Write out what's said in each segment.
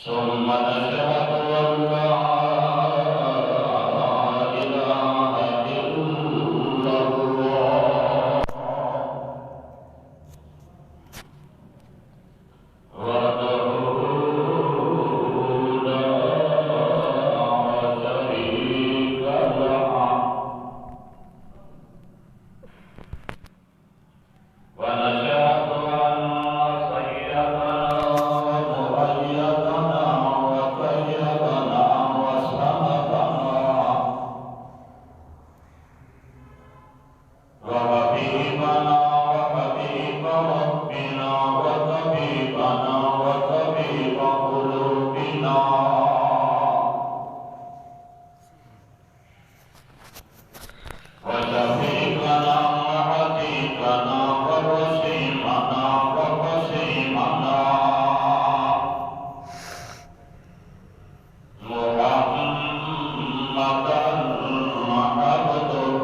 ثم نشهد أن لا إله إلا الله وحده لا شريك له ونشهد أن سيدنا ومؤيدنا وقيدنا وسندنا وحبيبنا وحبيب ربنا وطبيبنا وطبيب قلوبنا وشفيقنا وحديثنا ووسيمنا وقسيمنا محمدا عبده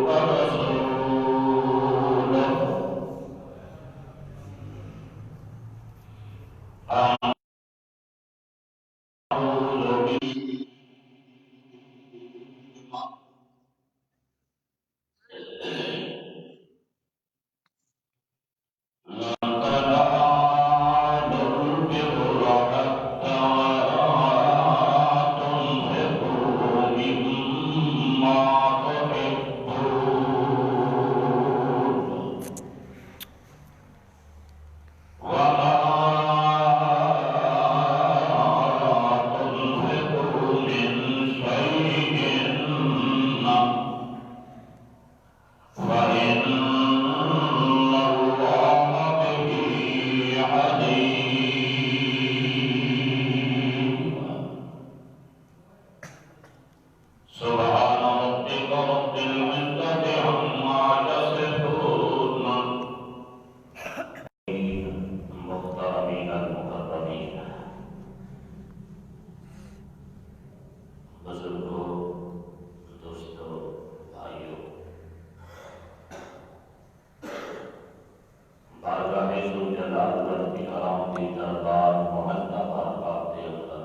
ورسوله أعوذ بالله لن تنالوا البر حتى تنفقوا مما تحبون وما تنفقوا من شيء فإن الله به عليم سبحان ربك رب العزة عما يصفون محترمين المكرمين بزرگوں دوستوں بھائیوں بارگاہ ذوالجلال والاکرام کی دربار محلہ بارگاہ کے اندر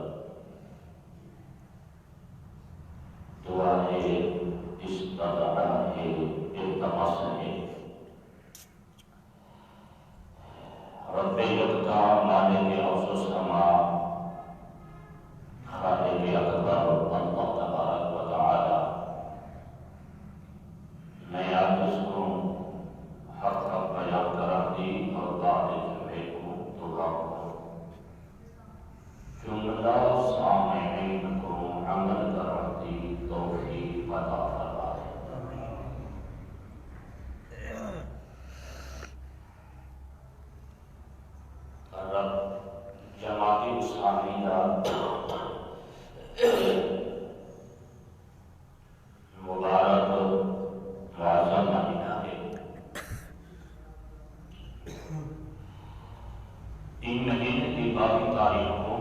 دعا ہے استدعا ہے التماس ہے رب یکتا مالک غوث السماء خالق اکبر اللہ تبارک و تعالی میں عاجز ہوں حق بیان کرتی اور باطل کو دعا ہوں جملہ سامعین کو عمل کرتی توفیق عطا فرمائے رب جماعت اسلامیہ مبارک معظم مہینہ ہے ان مہینے کی 22 تاریخ کو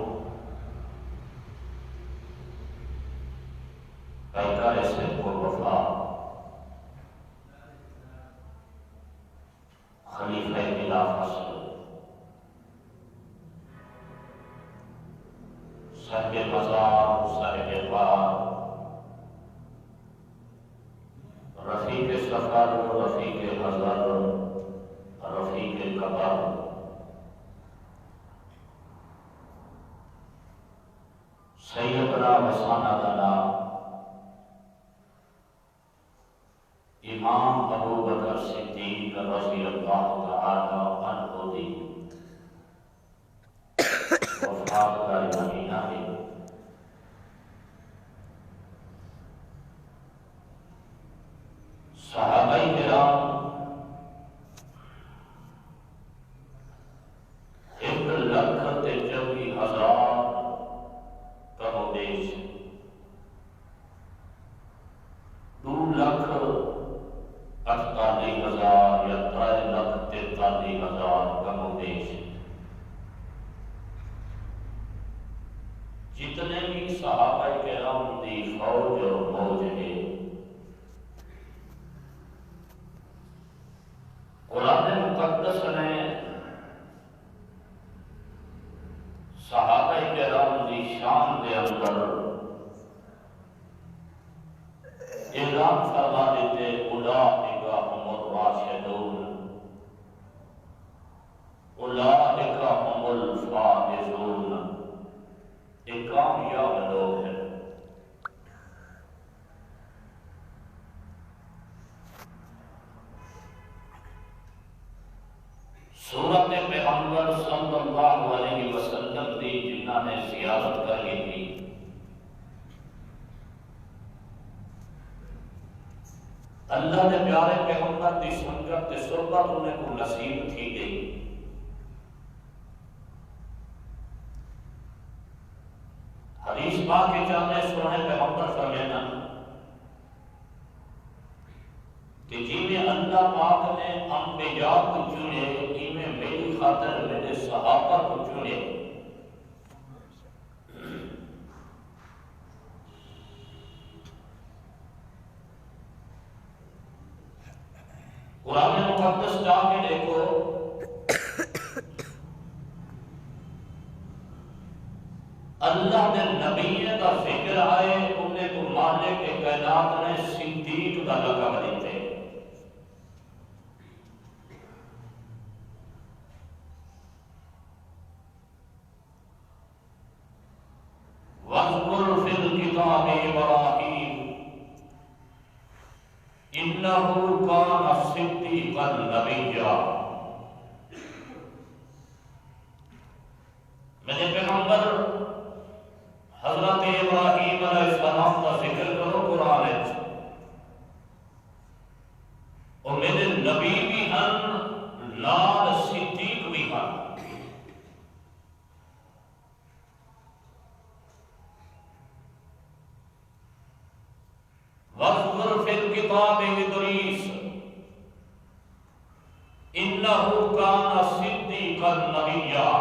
پیکر سے وفا خلیفہ بلا فصل صاحب مزار صاحب بار رفیق سفر رفیق حضر رفیق قبر سیدنا و سندنا امام ابو بکر صدیق رضی اللہ تعالی عنہ دی وفات کا مہینہ ہے صحابہ کرام 1,24,000 کم و بیش 2,48,000 یا 3,43,000 کم و بیش جتنے بھی صحابہ کرام دی فوج اور موج ہے قرآن مقدس نے صحابہ اللہ نے زیارت کر لی تھی، اللہ نے پیارے پیغمبر کی سنگت کی صحبت انہیں کو نصیب تھی گئی۔ حدیث پاک کے چاہتے سنے پیغمبر فرمینا کہ جی میں اللہ پاک نے انبیاء کو چنے، جی میں میری خاطر میرے صحابہ کو چنے۔ قرآن مقدس جا کے دیکھو، اللہ نے نبی کا ذکر آئے انہیں کو مالک کے کائنات نے صدیق کا لقب دیتے۔ وَاذْكُرْ فِي الْكِتَابِ إِبْرَاهِيمَ إِنَّهُ كَانَ صِدِّيقًا نَبِيًّا۔ میرے پیغمبر حضرت ابراہیم علیہ السلام کا ذکر کرو قرآن ہے، اور میرے نبی بھی ہیں نال صدیق بھی ہیں۔ وَاذْكُرْ فِي الْكِتَابِ إِدْرِيسَ إِنَّهُ كَانَ صِدِّيقًا نَبِيًّا۔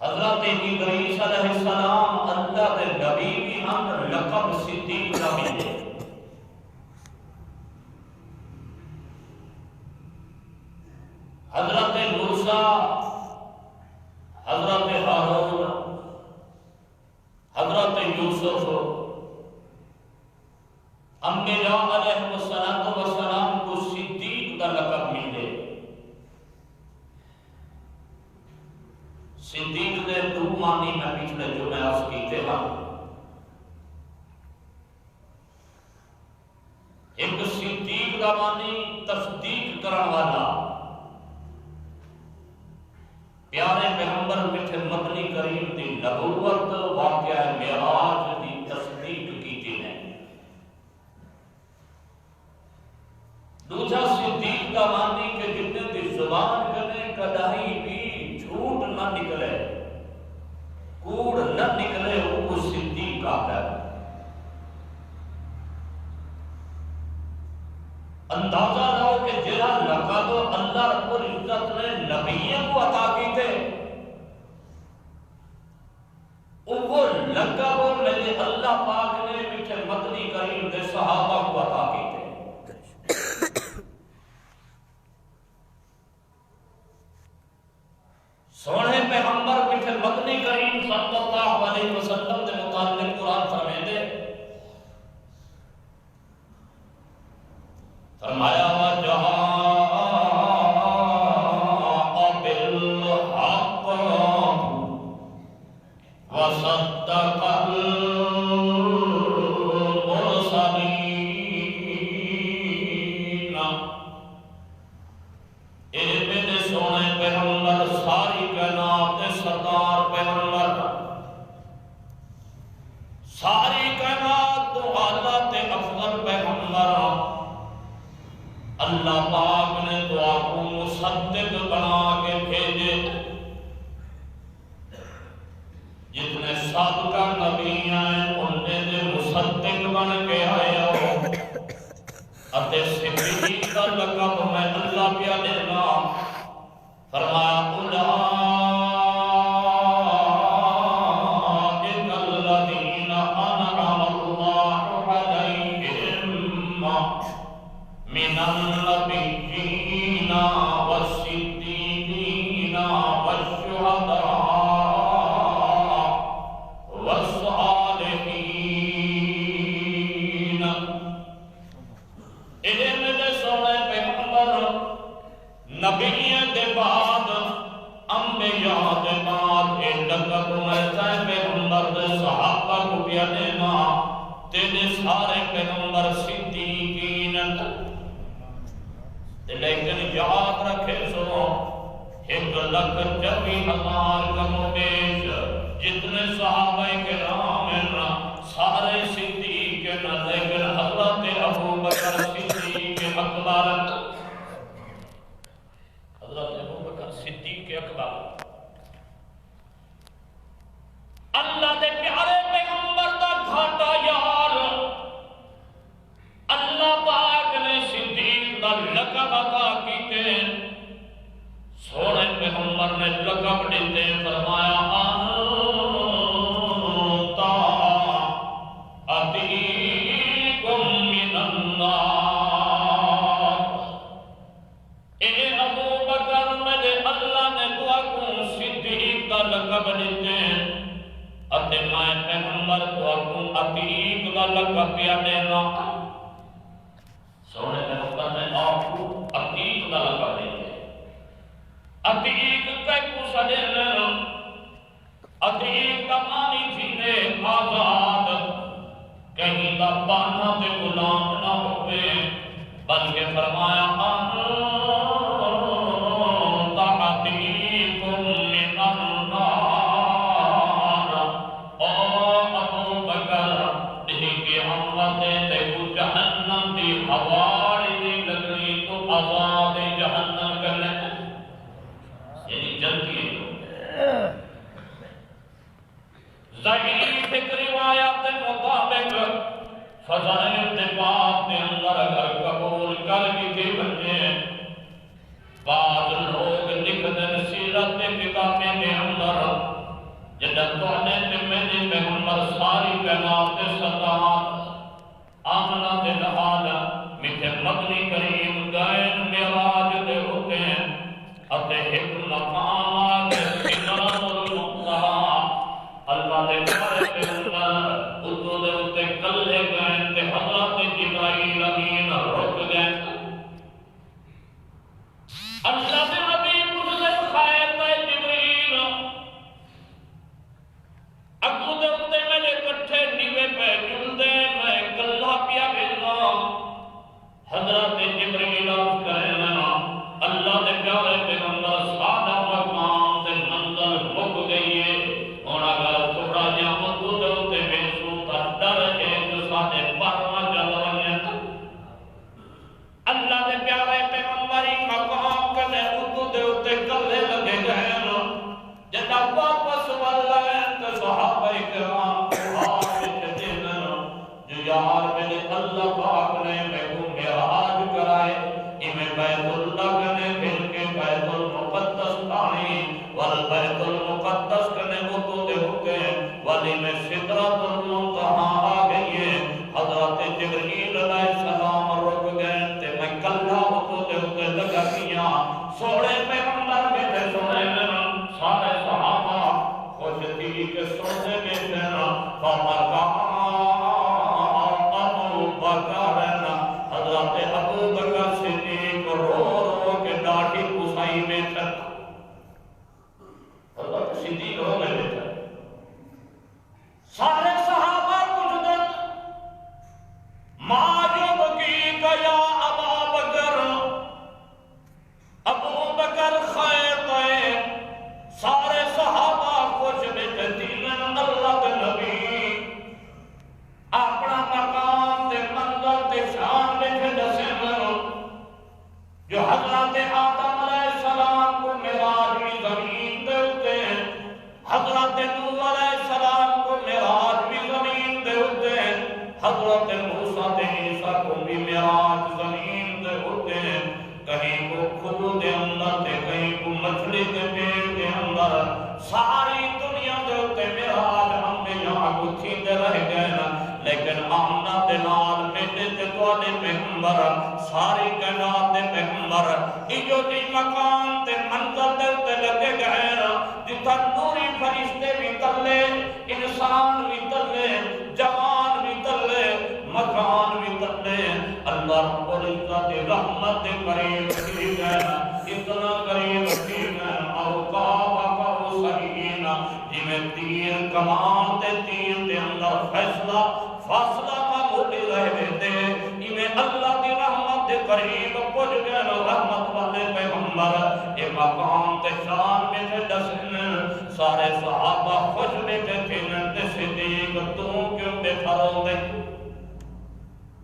حضرت ادریس علیہ السلام اللہ کے نبی بھی ہم لقب صدیق کا ملے۔ حضرت موسیٰ، حضرت ہارون، حضرت یوسف، انبیاء علیہ السلام کو صدیق کا لقب ملے۔ صدیق نے دو معنی میں پچھلے جو میں عرض کیتے ہیں، ایک صدیق کا معنی تصدیق کرن والا، پیارے پیغمبر میٹھے مدنی کریم دی نبوت واقعہ معراج دی تصدیق کیتی ہے۔ دوسرا صدیق کا معنی کہ جتنے دی زبان کرنے کدائی بھی جھوٹ نہ نکلے، کوڑ نہ نکلے، وہ کو صدیق آتا ہے۔ اندازہ رہو کہ جہاں لقب اللہ رب العزت نے نبیوں کو عطا کی تھے، وہ لقب میرے اللہ پاک نے میٹھے مدنی کریم دے صحابہ کو عطا کی تھے۔ سونے پیغمبر میٹھے مدنی کریم صلی اللہ علیہ وسلم دے متعلق قرآن فرمائے دے، فرمایا وَجَاءَ بِالْحَقِّ وَصَدَّقَ الْمُرْسَلِينَ۔ اے میرے سونے پیغمبر، ساری کائنات دے سردار پیغمبر، ساری کائنات تو اعلیٰ تے افضل پیغمبر، اللہ پاک نے تو آپ کو مصدق بنا کے بھیجے۔ جتنے سابقہ نبی ہیں انہیں دے مصدق بن کے آئے ہو، اتے صدیق کا لقب میں اللہ پیا دینا۔ فرمایا اولئک الذین انعم اللہ علیہم من النبیین والصدیقین والشہداء والصالحین۔ اے میرے سونے پیغمبر، نبیوں دے بعد، انبیاء دے بعد، اے لقب میں پیغمبر دے صحابہ کو بھی دینا، تیرے سارے پیغمبر صدیقین۔ لیکن یاد رکھے سو، 1,24,000 کم و بیش جتنے صحابہ کرام ہیں سارے صدیق کے نہ، لیکن حضرت ابوبکر صدیق اکبر، حضرت ابوبکر صدیق اکبر اللہ دے پیارے پیغمبر دا گھاٹا یار، اللہ پاک نے صدیق دا لقب عطا کیتے، سونے پیغمبر نے لقب دیتے، فرمایا انتا عتیقم من النار، اے ابو بکر مجھے اللہ نے دعا کو صدیق دا لقب دیتے، اتے میں پیغمبر دعا کو عتیق دا لقب پیا دینا، سونے پیغمبر نے آپ کو عتیق دا لقب دیتے، عتیق کو سڑے لینا، عتیق کا معنی تھی آزاد، کہیں کا بانا تے غلام نہ ہوئے، بلکہ فرمایا انتا عتیق من النار، او ابو بکر دیکھ کے امتے تے کو جہنم دی حواری دی لگنی تو آزاد جہنم کرنے، یعنی جلدی ہے۔ ضعیف ایک روایات مطابق فضائل دباب کے اندر اگر قبول کر کے بنے، بعض لوگ لکھ دن سیرت کتابیں کے اندر جدر تونے تمہیں پیغمبر ساری کائنات سطحات آمنہ دے نحال میٹھے مدنی کریم گائن معراج دے ہوتے ہیں، اتے ایک مقام آگے سنرم المنتہا اللہ دے بارے پہ اتو دے اتے کلے گئے تے حضرت جبرائیل امین رک گئے، اللہ دے نبی پوچھتے خیر تے جبرائیل اگو دے اتے میرے کٹھے نیوے پہ جلدے میں کلہ پیا بھیجنا، حضرت جبرائیل کہنا اللہ دے پیارے پیغمبر سادہ مقام سے منزل مک گئی ہے، اور اگر تھوڑا جہاں اتو دے اتے بے سوتا ڈر ہے جو سادے پرما چل رہے ہیں، اللہ دے پیارے پیغمبری مقام کنے اتو دے اتے کلے لگے گئے، جدا واپس واللہ تو صحابہ کرام جو یار میرے اللہ پاک نے میں کو معراج کرائے، میں بیت اللہ کنے پھر کے بیت المقدس آنی، والبیت المقدس کنے اتو دے ہوتے والی میں سدرۃ المنتہا آ گئی ہے، حضرت جبرائیل علیہ السلام رک گئے تے میں کلہ اتو دے ہوتے لگا کیا، سوڑے پیغمبر میں تے سوڑے میں سارے صحابہ خوش تھی کہ سوڑے میں تینا فمکان ابو بکر، حضرت ابو بکر صدیق رو رو کے ڈاٹی کسائی میں تھا، حضرت صدیق رو میں تھا، سارے صحابہ مجدد ماجب کی گیا ابا بکر، ابو بکر خیر تے، سارے صحابہ خوش بتدین اللہ کے نبی اپنا مقام تے منظر تے شان میں دسے جو حضرت آدم علیہ السلام کو معراج بھی زمین دے ہوتے ہیں، حضرت نوح علیہ السلام کو معراج بھی زمین دے ہوتے ہیں، حضرت موسیٰ تے عیسیٰ کو بھی معراج زمین دے ہوتے ہیں، کہیں کو کھلو دے اندر تے کہیں کو مچھلی دے پیڑ دے اندر، ساری دنیا دے ہوتے معراج ہم نے یہاں کو تھیندے رہ گئے نا، لیکن آمنہ دے نال میٹے تے توڑے پیغمبر ساری کائنات دے پیغمبر ایجو دی مقام تے منظر دے تے لگے گئے نا، جتا نوری فرشتے بھی تلے، انسان بھی تلے، جوان بھی تلے، مکان بھی تلے، اللہ رب العزت رحمت دے قریب کی گئے، اتنا قریب کی گئے، اوقاب اکاو سہین، جی میں تیر کمان دے تیر دے اندر فیصلہ معمولی رہ دیتے، میں اللہ دی رحمت دے قریب پہنچ گئے رحمت والے پیغمبر اے مقام تے شان میں تے دسن سارے صحابہ خوش بیٹھے تھے تے صدیق تو کیوں بے فرو دے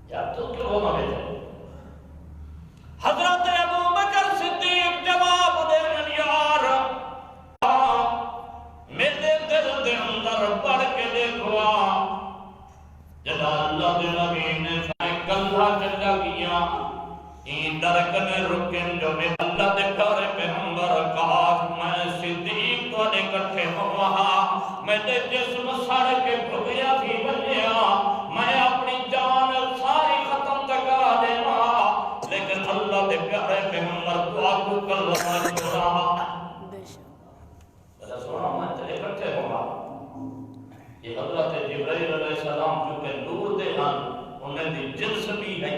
یا تو کیوں نہ بیٹھے حضرت ابو بکر صدیق جواب دے یار میرے دل دے اندر پڑھ کے دیکھو جدا اللہ دے نبی نے گلہ چلا گیا این درکنے رکن جو میں اللہ دے پیارے پیغمبر کہا میں صدیق تو نے کٹھے ہوا میں دے جسم سڑ کے بھگیا تھی بنیا میں اپنی جان ساری ختم تکا دینا لیکن اللہ دے پیارے پیغمبر دعا کو کر رہا چھوڑا سونا میں تلے کٹھے ہوا یہ حضرت جبرائیل علیہ السلام جو کہ نور دے انہیں دی جنس بھی ہے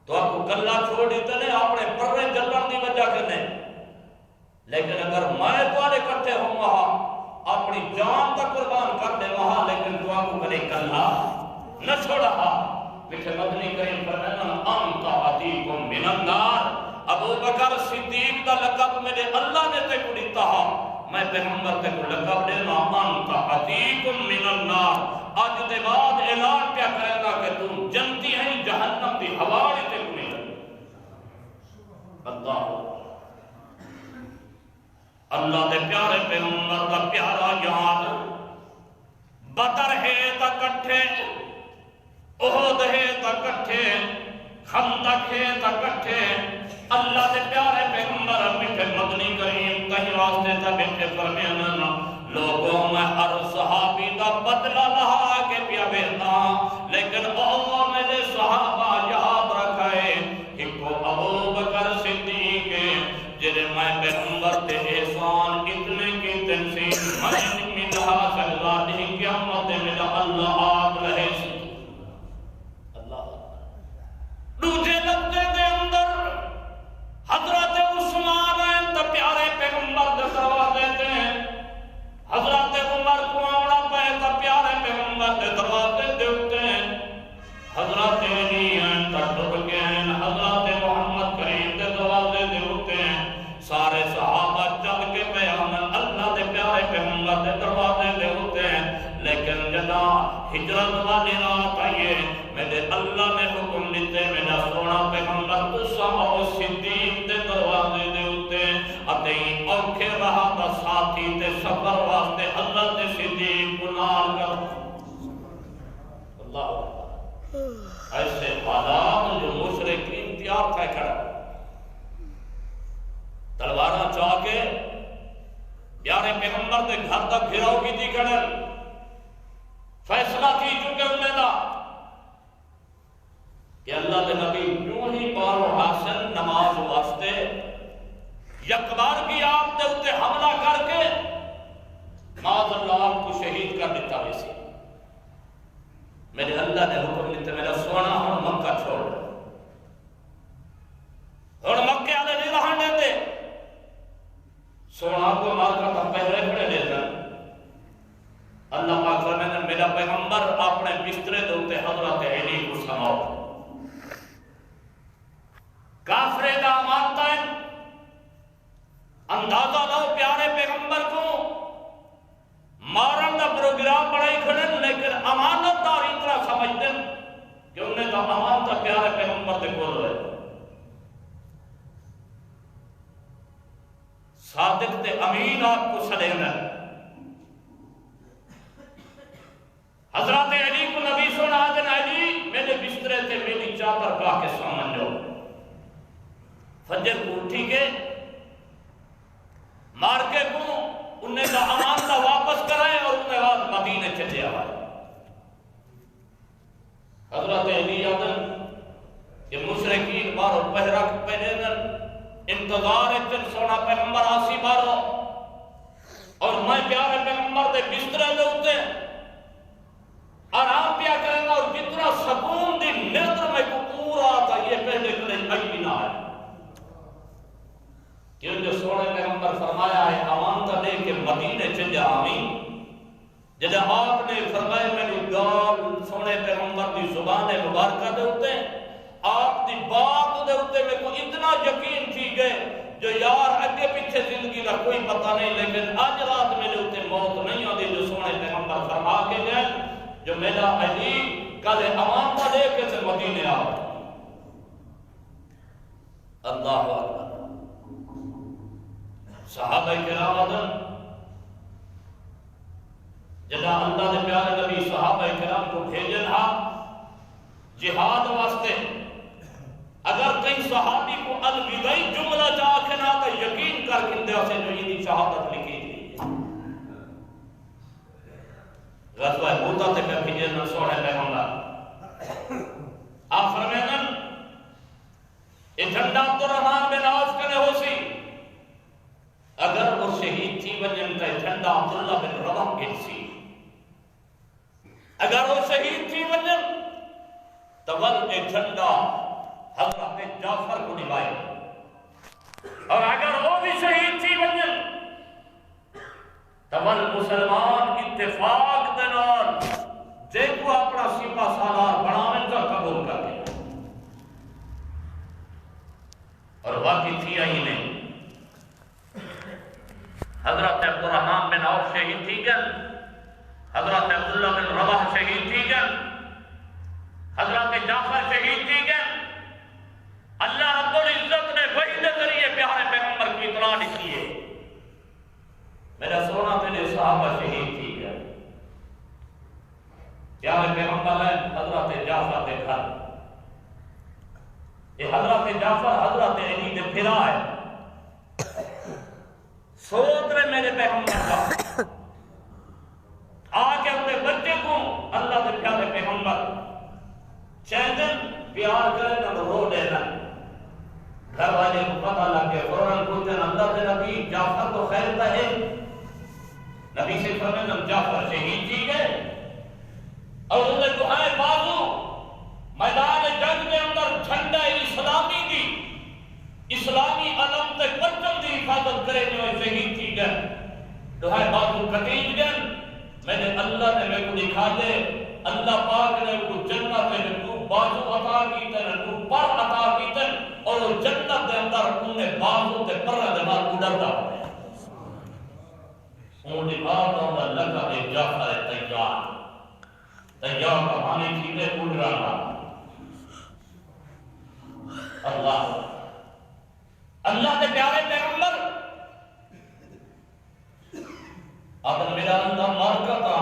تو آپ کو گلہ چھوڑ دیتے نے اپنے پرے جلن دی وجہ کرنے لیکن اگر میں دوارے کرتے ہوں وہاں اپنی جان تک قربان کر دے وہاں لیکن تو آپ کو کرے گلہ نہ چھوڑا لیکن مدنی کریم فرمائنا انتا عتیکم من النار ابو بکر صدیق دا لقب میرے اللہ نے تے کو دیتا میں پیغمبر تے کو لقب دینا انتا عتیکم من النار آج دے بعد اعلان کیا کرے گا کہ تم جنتی ہیں جہنم دی حوالی تے کو نہیں اللہ دے پیارے پیغمبر دا پیارا یاد بدر ہے تا کٹھے احد ہے تا کٹھے خندق ہے تا کٹھے اللہ دے پیارے پیغمبر میٹھے مدنی کریم کہیں واسطے تا بیٹھے فرمیانا لوگوں میں ہر صحابی دا بدلہ لہا کے پیا بیتا لیکن اللہ میرے صحابہ یاد رکھائے ہکو ابو بکر صدیق جنہیں میں پیغمبر تے احسان اتنے کی تنسیم میں ملہا سجدہ نہیں قیامت ملا اللہ آپ رہے سی دوجے لفظے دے اندر حضرت عثمان ہیں تا پیارے پیغمبر دے دروازے دے حضرت عمر کو آوڑا پہ تا پیارے پیغمبر دے دروازے دے ہوتے ہیں حضرت علی ہیں تا ڈر گئے ہیں حضرت محمد کریم دے دروازے دے ہوتے ہیں سارے صحابہ چل کے بیان اللہ دے پیارے پیغمبر دے دروازے دے ہوتے ہیں لیکن جدا ہجرت والی رات آئیے میرے اللہ نے حکم دیتے میرا سونا پیغمبر تسا اور صدیق دے دروازے دے ہوتے اتیں اوکھے رہا تا ساتھی تے سفر واسطے اللہ دے صدیق گنال کر اللہ ایسے حالات جو مشرکین تیار تھا کھڑا تلوارہ چاہ کے پیارے پیغمبر دے گھر تک گھراؤ کی تھی کھڑا فیصلہ تھی چکے انہیں دا کہ اللہ دے نبی یوں ہی بار و حاصل نماز واسطے یکبار کی آپ دے اتے حملہ کر کے معاذ اللہ کو شہید کر دیتا ویسی میرے اللہ نے حکم دیتے میرا سونا ہوں مکہ چھوڑ اور مکہ آلے نہیں رہا دیتے سونا کو مار کر تھا پہلے کھڑے دیتا اللہ پاک فرمائے میرا پیغمبر اپنے بسترے دوتے حضرت علی کو سماؤ کافرے دا مانتا ہے اندازہ لو پیارے پیغمبر کو مارن دا پروگرام بڑائی کھڑن لیکن امانت دار اتنا سمجھتے کہ انہیں دا امانت دا پیارے پیغمبر دے کھول رہے صادق تے امین آپ کو سلینا حضرت علی کو نبی سونا آدن علی میرے بسترے تے میری چادر کا کے سامن جو فجر کو اٹھی کے مار کے کو انہیں دا امانتہ واپس کرائے اور انہیں بعد مدینے چلے آئے حضرت علی آدن کہ مشرکین بارو پہرک پہنن انتظار چل سونا پیغمبر آسی بارو اور میں پیارے پیغمبر دے بسترے دے ہوتے آرام پیا کریں گا اور جتنا سکون دی نیتر میں کو پورا تھا یہ پہلے کریں ائی نہ ہے کہ جو سونے پیغمبر فرمایا ہے امانتہ دے کے مدینے چلے آمین جب آپ نے فرمایا میری گال سونے پیغمبر دی زبان مبارکہ دے ہوتے آپ دی بات دے اتے میں کو اتنا یقین تھی گئے جو یار اگے پیچھے زندگی کا کوئی پتہ نہیں، لیکن آج رات میرے اتے موت نہیں آتی جو سونے پیغمبر فرما کے گئے جو میرا علی کل امامہ لے کے سے مدینے آ اللہ اکبر۔ صحابہ کرام آدم جدا اللہ دے پیارے نبی صحابہ کرام کو بھیجن ہا جہاد واسطے، اگر کئی صحابی کو الوداعی جملہ چاکنا تو یقین کر کندہ سے جو یہ شہادت لکھی تھی غزوہ موتا تے پہ بھیجن نہ سوڑے پیغمبر آپ فرمینن یہ جھنڈا عبدالرحمن بن عوف کنے ہو سی اگر وہ شہید تھی وجن کا جھنڈا عبداللہ بن رواح کے سی، اگر وہ شہید تھی وجن تو ول ایک جھنڈا حضرت جعفر کو نبھائے، اور اگر وہ بھی شہید تھی وجن تو ول مسلمان اتفاق دنال جے کو اپنا سپہ سالار بناویں کا قبول کر دے، اور واقعی تھی آئی نہیں۔ حضرت عبدالرحمن بن عوف شہید تھی گن، حضرت عبداللہ بن رواح شہید تھی گن، حضرت جعفر شہید تھی گن۔ اللہ رب العزت نے وحی کے ذریعے پیارے پیغمبر کی اطلاع لکھی ہے میرا سونا میرے صحابہ شہید تھی گن۔ پیارے پیغمبر ہے حضرت جعفر کے گھر، یہ حضرت جعفر حضرت علی نے پھرا ہے سوچ رہے میرے پیغمبر کا آکے اپنے بچے کو اللہ کے پیارے پیغمبر چیندن پیار کریں نہ رو دینا، گھر والے کو پتہ لگ کے فوراً پوچھیں اللہ کے نبی جعفر تو خیر کا ہے، نبی سے فرمائیں جعفر شہید تھی گئے، اور انہیں دعائیں بازو میدان جنگ کے اندر جھنڈا اسلامی دی اسلامی علم تک پرچم دی حفاظت کرے جو شہید تھی گئے، دعائیں بازو کٹیج گئے۔ میں نے اللہ نے میرے کو دکھا دے اللہ پاک نے کو جنت میں کو بازو عطا کی تے کو پر عطا کی تے اور وہ جنت کے اندر انہیں بازو تے پر دماغ اڑتا ہے ان دی بات اور لگا دے جعفر تیار تیار کا معنی چیزیں اڑ رہا اللہ اللہ کے پیارے پیغمبر اگر میرا اندر مار کرتا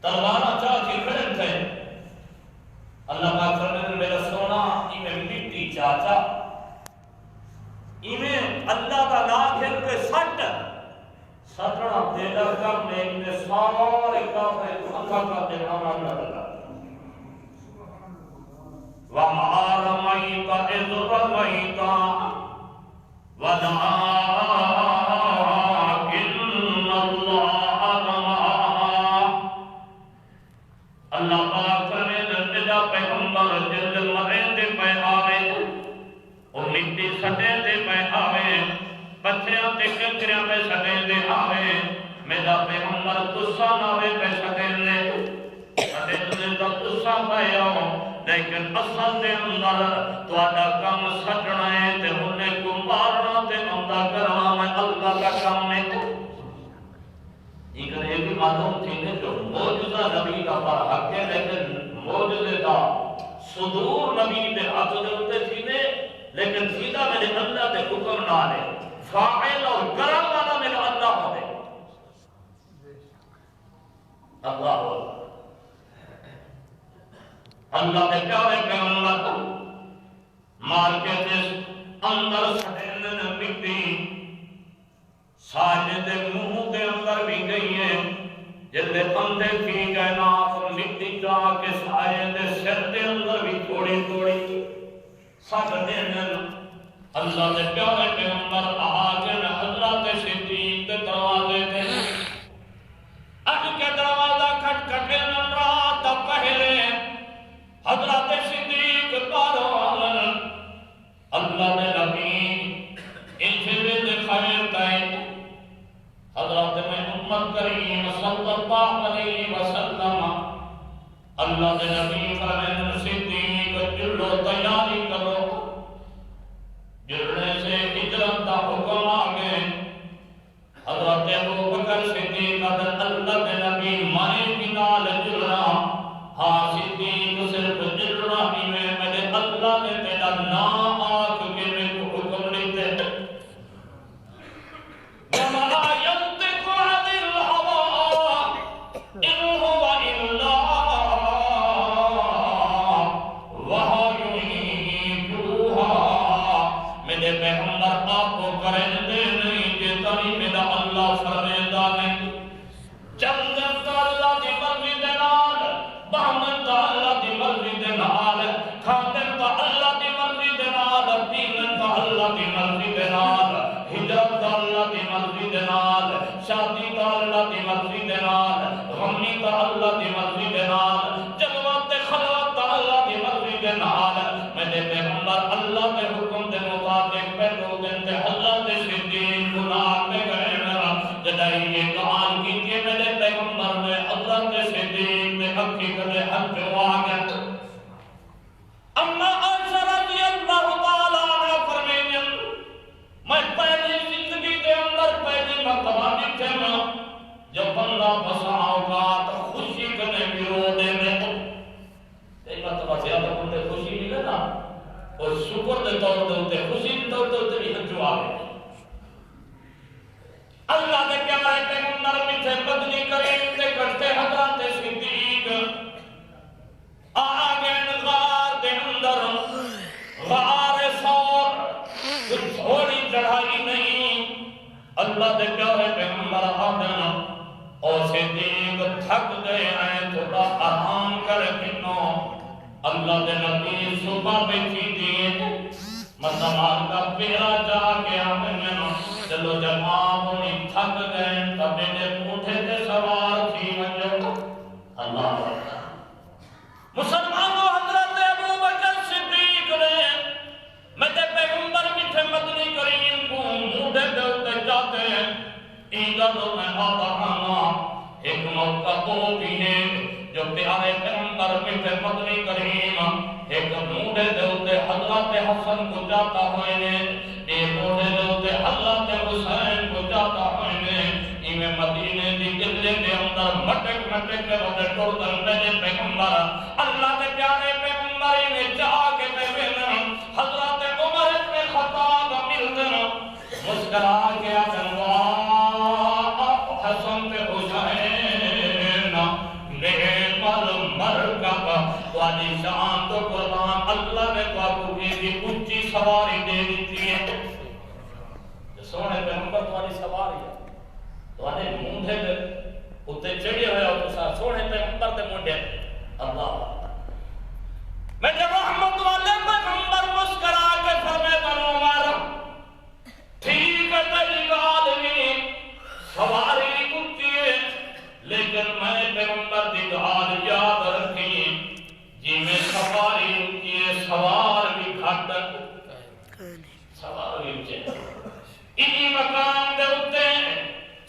تلوارہ چاہ کے کھڑے تھے اللہ پاک فرمائے میرا سونا ایمیں مٹی چاچا ایمیں اللہ کا لاکھ ہے کہ سٹنا دیدہ کم میں ایمیں سارے کافرے کو انکھا کا دیوانا لگا وَمَا رَمَيْتَ إِذْ رَمَيْتَ اللہ پاک فرمائے نتجا پیغمبر جلد مرین دے پہ آوے اور مٹی سٹے دے پہ آوے بچیاں تے کنکریاں پہ سٹے دے آوے میرا پیغمبر تسا ناوے پہ سٹے دے سٹے دے تو تسا پہ آو لیکن اصل دے اندر تو آدھا کام سٹنا ہے تے انہیں کو مارنا تے اندہ کرنا میں اللہ کا کام میں لیکن یہ بھی معلوم تھی کہ جو موجودہ نبی کا پر حق ہے لیکن موجودہ کا صدور نبی دے حق جلتے تھی نے لیکن سیدھا میرے اللہ دے حکم نہ آنے فاعل اور کرم والا میرے اللہ ہوتے اللہ اللہ دے پیارے پیغمبر مار کے جس اندر سٹھنے مٹی ساجد منہ دے اندر بھی گئی ہے جلدے اندے تھی گئے ناف مٹی جا کے ساجد سر دے اندر بھی تھوڑی تھوڑی ساجد اللہ دے پیارے پیغمبر آجن حضرت صدیق دے دروازے دے اج کے دروازہ کھٹ کھٹے نمرات پہلے حضرت صدیق بارو آمن اللہ دے نبی انجھے دے خیر تائیں حضرت محمد کریم صلی اللہ علیہ وسلم اللہ دے نبی فرمائے صدیق جلو تیاری کرو جلنے سے ہجرت دا حکم آگے حضرت ابو بکر صدیق اللہ دے نبی مائے بنال جلنا ہاں صدیق صرف جلنا ہی میں میرے اللہ نے تیرا نام آکھ کے میں کو حکم لیتے وَمَا يَنْتِقُ عَنِ الْهَوَىٰ إِنْ هُوَ إِلَّا میرے پیغمبر آپ کو کرنے دے نہیں دیتا نہیں میرا اللہ فرمیدہ نہیں چندن تا اللہ دی مرضی دے نال بہمن تا اللہ دی مرضی دے نال کھاندن تا اللہ دی مرضی دے نال دینن تا اللہ دی مرضی دے نال ہجرت تا اللہ دی مرضی دے نال شادی تا اللہ دی مرضی دے نال غمی تا اللہ دی مرضی دے نال جلوت خلوت تا اللہ دی مرضی دے نال میرے پیغمبر اللہ کے حکم دے مطابق پہلو دن تے اللہ دے صدیق گناہ میں گئے میرا جدائی یہ کہان کی کہ میرے پیغمبر نے اللہ دے صدیق میں حقیقت حق جو آگیا اما عائشہ رضی اللہ تعالیٰ عنہ فرمائیں میں پہلی زندگی کے اندر پہلی مرتبہ دیکھتے میں جب بندہ بسا اوقات خوشی کرنے کی رو دے میں ایک مرتبہ زیادہ بندے خوشی ملے نا اور شکر دے طور دے ہوتے خوشی دے طور دے ہوتے بھی حج جواب ہے اللہ دے کیا رہے پیغمبر میٹھے بدنی کریم تے کرتے حضرت صدیق آگے غار دے اندر غار سور کچھ تھوڑی چڑھائی نہیں اللہ دے کیا رہے پیغمبر آدھنا اور صدیق تھک گئے ہیں تھوڑا آرام کر کنو اللہ دے نبی صبح بیٹھی دیئے مسلمان کا پیرا جا کے آمین چلو جب آمونی تھک گئے تب میرے پوٹھے دے سوار تھی وجہ اللہ مسلمانوں حضرت ابو بکر صدیق نے میرے پیغمبر میٹھے مدنی کریم کو موڑے دلتے جاتے ہیں ایگلوں میں آتا ہانا ایک موقع وہ بھی ہے جو پیارے پیغمبر میٹھے مدنی کریم ایک موڑے دلتے حضرت حسن کو جاتا ہوئے نے ایک موڑے دلتے حضرت حسین کو جاتا ہوئے نے ایمیں مدینے دی گلے دے اندر مٹک مٹک کے وقت ٹوڑتن میرے پیغمبر اللہ کے پیارے پیغمبر ایمیں چاہ کے پیغمبر حضرت عمر ابن خطاب ملدن مسکرا کے آجنوا حسن پہ حسین نعم المرکب والی شان تو قربان اللہ نے قابو کی دی اچھی سواری دے دیتی ہے سونے پیغمبر تمہاری سواری ہے تمہارے مونڈے پہ اتے چڑھے ہوئے ہو تو سونے پیغمبر تے مونڈے اللہ میں جب رحمت والے پیغمبر مسکرا کے فرمیدن عمر ٹھیک ہے تیری آدمی سواری کتی ہے لیکن میں پیغمبر دی حال یاد رکھی جی میں سواری اونچی ہے سوار بھی گھٹ سوار بھی اونچے انہی مقام دے ہوتے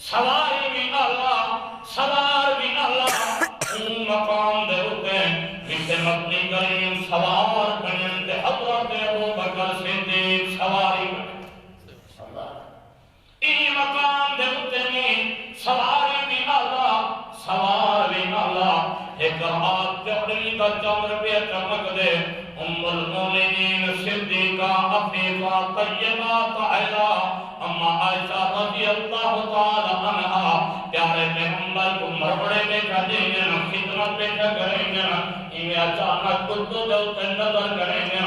سواری بھی اللہ سوار بھی اللہ ان مقام دے ہوتے جسے مبنی کریم سوار بنن دے حضرت ابو بکر صدیق سواری بنن انہی مقام دے ہوتے سواری بھی اللہ سوار بھی اللہ ایک ہاتھ جوڑی کا چمر پہ چمک دے ام المومنین صدیقہ عفیفہ طیبہ طاہرہ اما عائشہ رضی اللہ تعالی عنہ پیارے پیغمبر کو مربڑے میں کھڑیں گے خدمت میں کریں گے انہیں اچانک کتو دلتے نظر کریں گے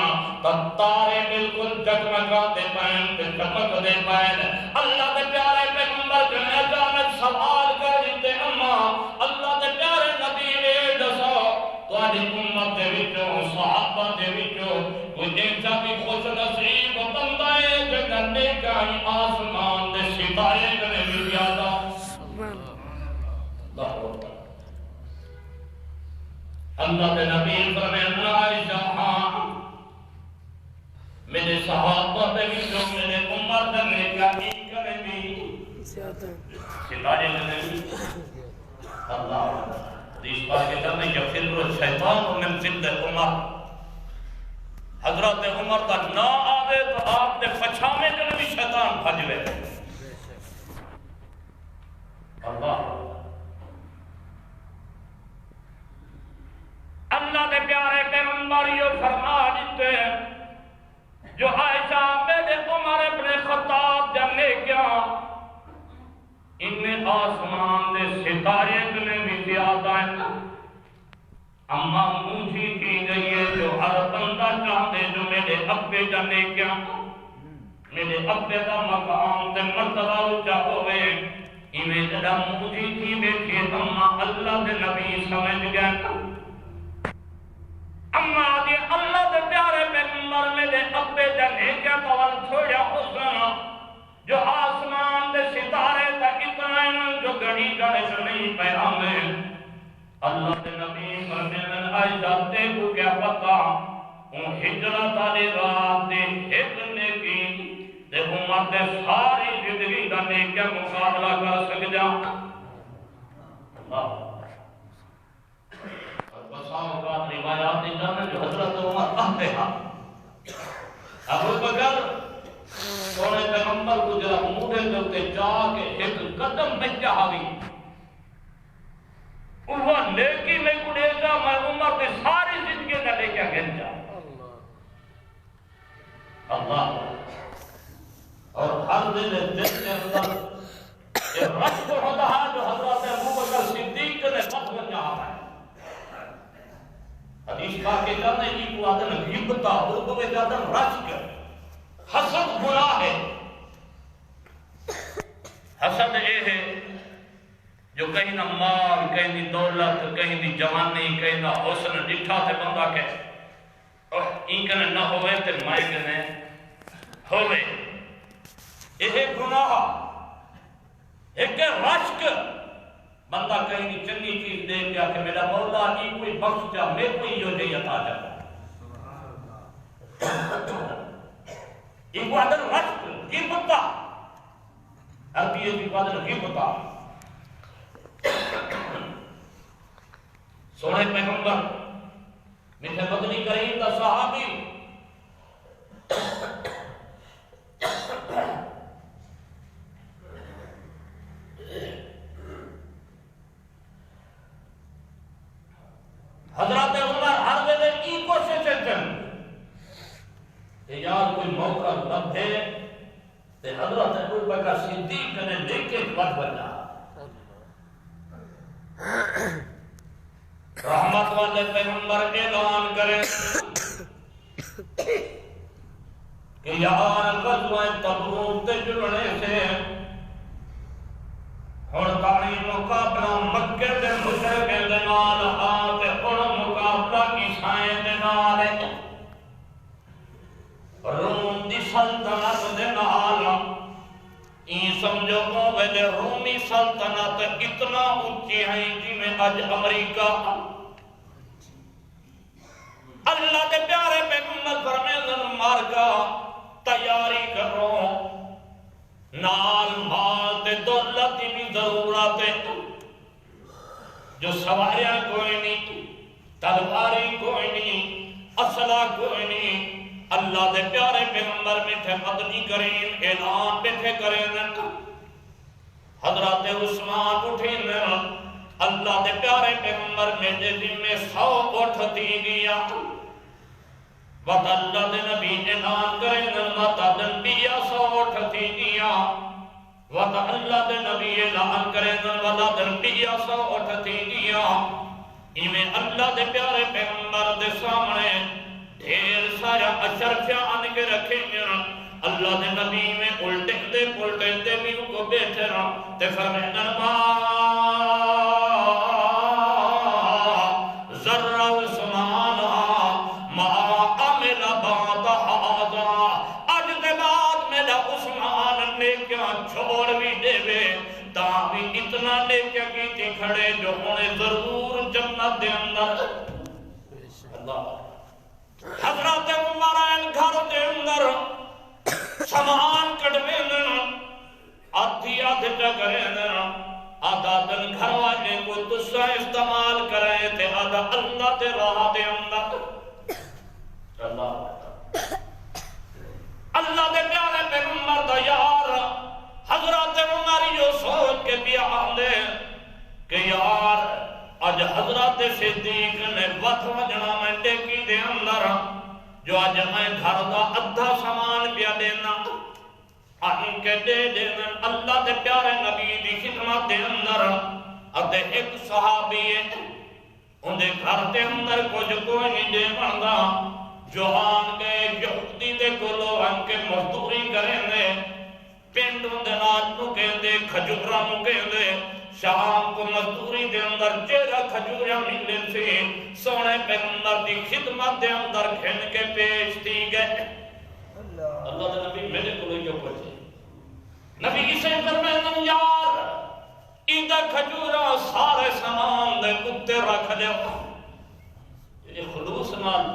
تارے بالکل جگمگاتے پائیں چمک دے پائیں اللہ کے پیارے پیغمبر جو اچانک سوال کر دیتے اما اللہ کے پیارے نبی نے دسو تواڈی امت دے وچوں صحابہ دے وچوں کوئی ایسا بھی خوش نصیب بندہ ہے جو کرنے کا آسمان دے ستارے کرے بھی زیادہ اللہ کے نبی فرمایا عائشہ ہاں میرے صحابہ دے وچوں میرے امت دے کیا کرے بھی ستارے کرے بھی اللہ حدیث پاک کے اندر یفر الشیطان من ظل عمر، حضرت عمر کا نہ آوے تو آپ نے پچھاوے جنے بھی شیطان بھجوے. اللہ اللہ کے پیارے پیغمبر یہ فرما دیتے ہیں جو عائشہ میرے عمر ابن خطاب جانے کیا ان میں آسمان دے ستارے میں بھی زیادہ ہیں. اما مجھے کی گئی ہے جو ہر بندہ چاہتے جو میرے ابے جانے کیا میرے ابے کا مقام تے مرتبہ اونچا ہوئے ایویں جڑا مجھے کی بیٹھے اما اللہ دے نبی سمجھ گیا. اما دی اللہ دے پیارے پیغمبر میرے ابے جانے کیا کول تھوڑا حسن جو آسمان دے ستارے تک اتنا ہے جو گھڑی گھڑے سے نہیں پیغام ہے. اللہ دے نبی فرمائیں عائشہ تے کو کیا پتا ان ہجرت والی رات دے ہجنے کی تے عمر دے ساری زندگی دا نیکیاں مقابلہ کر سک جا. اللہ بساں اوقات روایات نکلنے جو حضرت عمر کہتے ہیں ابو بکر سونے پیغمبر کو جرا موڑے دے جا کے ایک قدم میں چاہوی وہ نیکی میں کڑے جا میں عمر کے ساری زندگی نہ لے کے گن جا. اللہ اور ہر دل کے اندر یہ رشک ہوتا ہے جو حضرت ابو بکر صدیق نے مطلب جہاں ہے. حدیث پاک کے اندر یہ کو آدم غیبتا اردو میں آدم رشک حسد گناہ ہے. حسد یہ ہے جو کہیں نہ مال کہیں نہ دولت کہیں نہ جوانی کہیں نہ حسن ڈٹھا تے بندہ کہے این کنے نہ ہوئے تے میں کنے ہوئے. یہ گناہ ایک رشک بندہ کہیں نہ چنگی چیز دے گیا کہ میرا مولا یہ کوئی بخش جا میں کوئی یہ جی عطا جا یہ کو ادھر رشک غیبتا عربی یہ کو ادھر غیبتا. سونے پیغمبر میٹھے مدنی کریم کا صحابی حضرت عمر ہر ویلے کی کوشش کرن کہ یار کوئی موقع لبھے تے حضرت ابو بکر صدیق نے لے کے وقت بنا رحمت والے پیغمبر اعلان کریں کہ یار غزوہ تبوک تے جڑنے سے ہن تاری مقابلہ مکے دے مشرکین دے نال آ تے ہن مقابلہ عیسائیں دے نال ہے. روم دی سلطنت دے نال این سمجھو کو ویلے رومی سلطنت اتنا اونچی ہے جی میں آج امریکہ. اللہ کے پیارے پیغمبر فرمائیں مارکا تیاری کرو نال مال تے دولت بھی ضرورت ہے جو سواریاں کوئی نہیں تلواری کوئی نہیں اسلحہ کوئی نہیں. اللہ دے پیارے پیغمبر میٹھے مدنی کریم اعلان بیٹھے کریں حضرت عثمان اٹھیں اللہ دے پیارے پیغمبر میٹھے دن میں 100 اٹھ دی گیا وقت اللہ دے نبی اعلان کریں وقت دنبیا 100 اٹھ دی گیا وقت اللہ دے نبی اعلان کریں وقت دنبیا 100 اٹھ دی گیا. ایمیں اللہ دے پیارے پیغمبر دے سامنے ڈھیر سارا اشرفیاں آن کے رکھیں گے. اللہ دے نبی میں الٹے دے بھی ان کو بیٹھے رہا تے فرمائے ذرہ عثمان ما عمل بعد هذا اج دے بعد میرا عثمان نے کیا چھوڑ بھی دے وے تا بھی اتنا لے کے کیتی کھڑے جو انہیں ضرور جنت دے اندر. اللہ حضرت عمران گھر دے اندر سامان کڑوے دینا آدھی چا کرے دینا آدھا دن گھر والے کو تسا استعمال کر لہذا اللہ تے راہ دے اندر اللہ دے پیارے پیغمبر دا یار حضرت عمر جو سوچ کے بھی آندے کہ یار اج حضرت صدیق نے وقت وجنا میں ٹیکی دے اندر جو اج میں گھر دا ادھا سامان پیا دینا آن کے دے دینا اللہ دے پیارے نبی دی خدمت دے اندر اتے ایک صحابی ہے ان دے گھر دے اندر کچھ کوئی نہیں دے بندا جو آن کے یہودی دے کولو آن کے مزدوری کریں دے پینڈوں دے نال نو کہیں دے کھجورا نو کہیں دے شام کو مزدوری دے اندر چہرہ کھجوریاں ملے سے سونے پیغمبر دی خدمت دے اندر کھن کے پیش دی گئے اللہ دے نبی میرے کو جو پوچھے نبی اسے فرمائے یار ایدہ کھجورا سارے سامان دے کتے رکھ دے یہ خلوص نال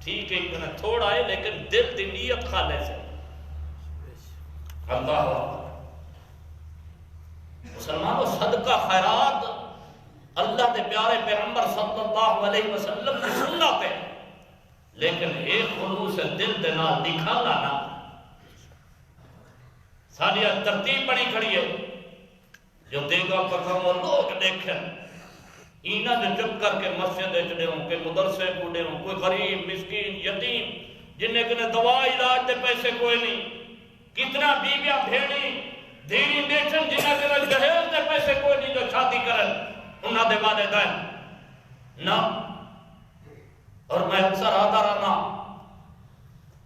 ٹھیک ہے تھوڑا ہے لیکن دل دی نیت خالص ہے اللہ مسلمانوں صدقہ خیرات اللہ دے پیارے پیغمبر صلی اللہ علیہ وسلم کی سنت ہے لیکن ایک خلوص دل دے نال دکھانا نا ساری ترتیب بنی کھڑی ہے جو دے گا پکھم وہ لوگ دیکھیں اینا جو چپ کر کے مسجد اچھنے ہوں کہ مدرسے پوڑے ہوں کوئی غریب مسکین یتیم جنہیں کنے دوا علاج دے پیسے کوئی نہیں کتنا بیبیاں بھیڑی دھیری بیچن جنہیں کنے جہیز دے پیسے کوئی نہیں جو شادی کرن انہاں دے والدین نا اور میں اکثر آتا رہنا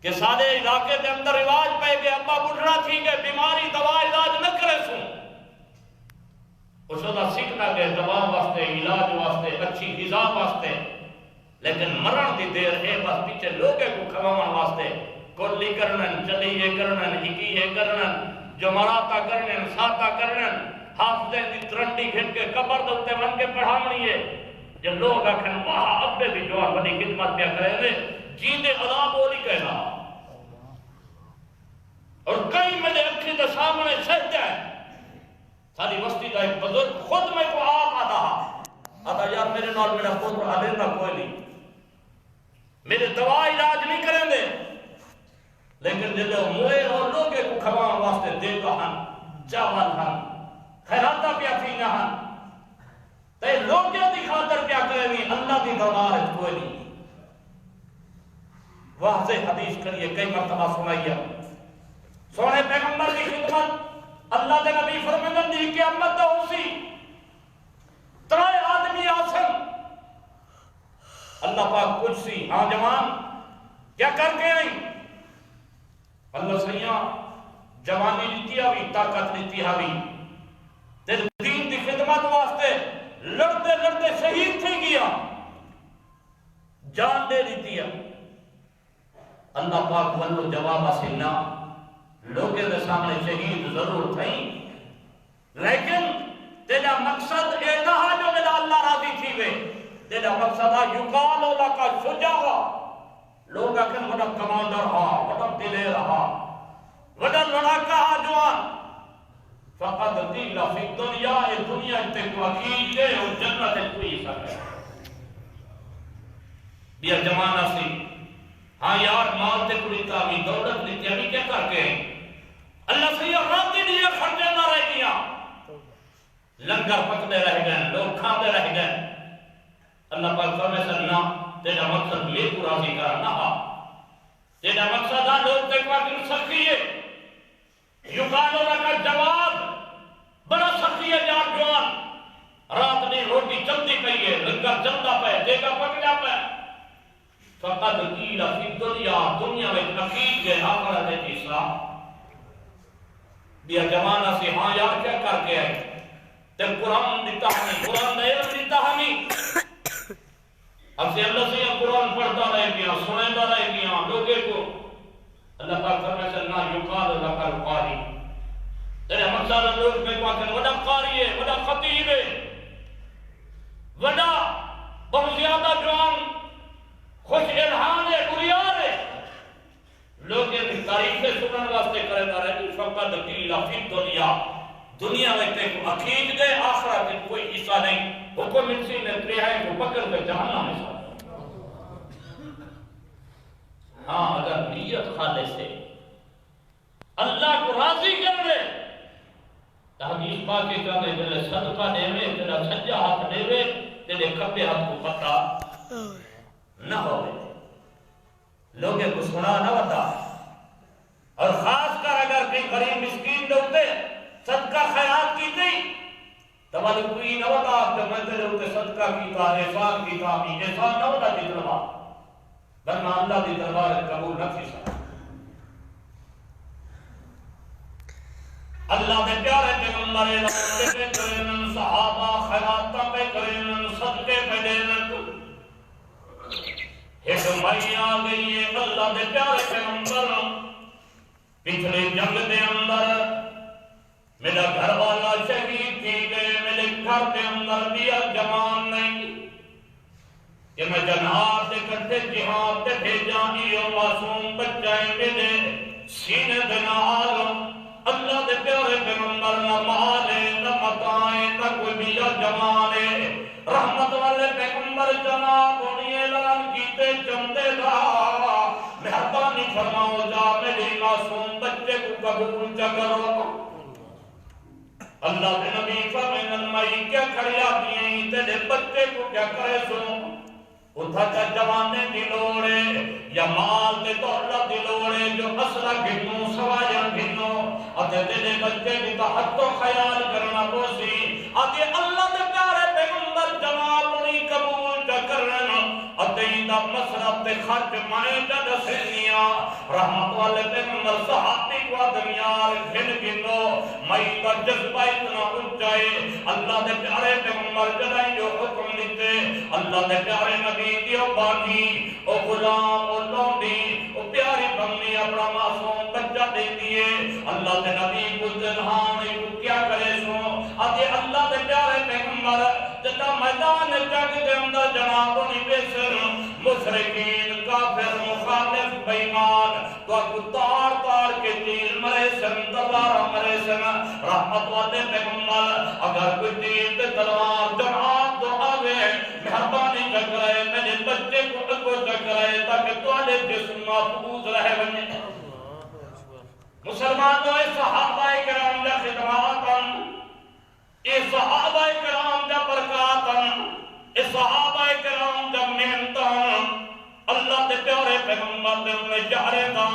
کہ سارے علاقے دے اندر رواج پہ گئے ابا بڑھنا تھی گئے بیماری دوا علاج نہ کرے سوں اس وقت سیکھنا گئے دوا واسطے علاج واسطے اچھی غذا واسطے لیکن مرن دی دیر ہے بس پیچھے لوگے کو کھوانا واسطے کولی کرنن چلیے کرنن ہکیے کرنن جو مراتا کرنن ساتا کرنن حافظے دی ترنڈی کھٹ کے قبر دلتے من کے پڑھامنی ہے جب لوگ آکھن وہاں ابے بھی جو بڑی خدمت پیا کرے دے جیندے عذاب بولی کہنا اور کئی میرے اکھی دے سامنے سجدہ ہے ساری وسطی کا ایک بزرگ خود میں کو آپ آتا یار میرے نال میرا خود علیندہ کوئی نہیں میرے دوا علاج نہیں کریں دے لیکن جلے موئے اور لوگے کو کھوان واسطے دے گا ہن چاول ہن خیراتہ پیا تھینا ہن تے لوگے دی خاطر کیا کریں نہیں اللہ دی دربار ہے کوئی نہیں واضح حدیث کریے کئی مرتبہ سنائیے سونے پیغمبر کی خدمت اللہ دے نبی فرمائن دی قیامت دا ہوسی ترائے آدمی آسن اللہ پاک کچھ سی ہاں جوان کیا کر کے آئی اللہ سیاں جوانی لیتی آوی طاقت لیتی آوی تیرے دین دی خدمت واسطے لڑتے لڑتے شہید تھی گیا جان دے لیتی ہے اللہ پاک ولو جواب آسنہ لوگے دے سامنے شہید ضرور تھیں لیکن تیرا مقصد اے نہ جو میرا اللہ راضی تھی وے تیرا مقصد ہے یقال لکا شجاع لوگ اکھن وڈا کمانڈر ہاں وڈا دلے رہا وڈا لڑاکا ہاں جوان فقط دیل فی دنیا اے دنیا تک وکیل دے اور جنت کوئی سکے بیا جمانہ سی ہاں یار مال تے کڑی تاوی دولت لیتی ابھی کیا کر کے اللہ سے یہ راتی نہیں خرچے نہ رہ گیا لنگر پکتے رہ گئے لوگ کھاتے رہ گئے اللہ پاک فرمائے سننا تیرا مقصد یہ پورا بھی کرنا تیرا مقصد ہے لوگ تکوا کی سختی ہے یقالو لکا جواب بڑا سختی ہے جار جوان رات نہیں روٹی چلتی پئی ہے لنگر چلتا پہ دیگا پک جا پہ فقد قیل فی دنیا میں نقید کے آخرت ہے اسلام بیا زمانہ سے ہاں یار کیا کر کے آئے تے قرآن دیتا ہمیں قرآن نہیں دیتا ہمیں اب سے اللہ سے یہ قرآن پڑھتا رہ گیا سنیتا رہ گیا لوگے کو اللہ پاک فرمائے سننا یقال لکا القاری تیرے مقصد لوگ میں کو آکھن وڈا قاری ہے وڈا خطیب ہے وڈا بہت زیادہ جوان خوش الہان ہے گریار ہے لوگ یہ تعریفیں سنن واسطے کرتا رہے فقط قیل فی دنیا میں تے کو عقید گئے آخرت کوئی کوئی حصہ نہیں، حکم اسی نے دیا ہے کو پکڑ کر جہنم میں ساتھ۔ ہاں اگر نیت خالص ہے اللہ کو راضی کر لے، حدیث پاک کے کہنے جلے صدقہ دے میں تیرا سجا ہاتھ دے میں تیرے کھبے ہاتھ کو پتا نہ ہوئے، لوگے کو سنا نہ بتا۔ اور خاص کر اگر کوئی غریب مسکین دے ہوتے صدقہ خیرات کی تھی تو والی کوئی نہ بتا کہ میں تیرے ہوتے صدقہ کیتا، احسان کیتا، احسان نہ بتا کی دربار ورنہ اللہ دی دربار قبول نہ تھی سکتا۔ اللہ دے پیارے پیغمبر اعلان پہ کرن، صحابہ خیراتاں پہ کرن، صدقے پہ دینن، ایک مائی آ گئی ہے اللہ دے پیارے پیغمبر پچھلے جنگ دے اندر میرا گھر والا شہید تھی گئے، میرے گھر دے اندر بھی جوان نہیں کہ میں جناب دے کرتے جہاد دے بھیجا یہ معصوم بچائیں میرے سینے دے نال اللہ دے پیارے پیغمبر نہ مالے نہ متائیں نہ کوئی بھی جمالے، رحمت والے پیغمبر جناب انہیں اعلان کیتے چمدے دا مہربانی فرماؤ جا میری معصوم بچے کو قبول چا کرو۔ اللہ دے نبی فرمائے نمائی کیا کھڑی آتی ہیں تیرے بچے کو کیا کرے سو، اتھا چا جوانے دی لوڑے یا مال دے دولت دی لوڑے جو اصلہ گھنوں سوائیاں گھنوں آتے تیرے بچے بھی تا حد تو خیال کرنا پوسی آتے اللہ دے پیارے پیغمبر جواب انہی قبول جا کرنا آتے ہی دا مصرف تے خرچ مائیں جا دسینیاں رحمت والے پیغمبر صحابی کو آدمیار گھن گھنو مائی دا جذبہ اتنا اچھائے اللہ دے پیارے پیغمبر جدائی جو حکم دیتے اللہ دے پیارے نبی دیو بانی او غلام او لونڈی او پیاری بمنی اپنا معصوم بچہ دے دیئے اللہ دے نبی کو تنہانے کو کیا کرے سو آتے اللہ دے پیارے پیغمبر جتا میدان جنگ دے اندر جناب انہی بیسر مشرکین کافر مخالف بیمان تو اکو تار تار کے تیر مرے سن تلوار مرے سن رحمت والے پیغمبر اگر کوئی تیر تے تلوار جناب تو آوے مہربانی جگرائے میرے بچے کو جگرائے تاکہ توالے جسم محفوظ رہے بنے۔ مسلمانوں اے صحابہ کرام جا خدماتاں، اے صحابہ کرام جا برکاتاں، اے صحابہ کرام جا محنتاں، اللہ دے پیارے پیغمبر دے انہیں جارے دا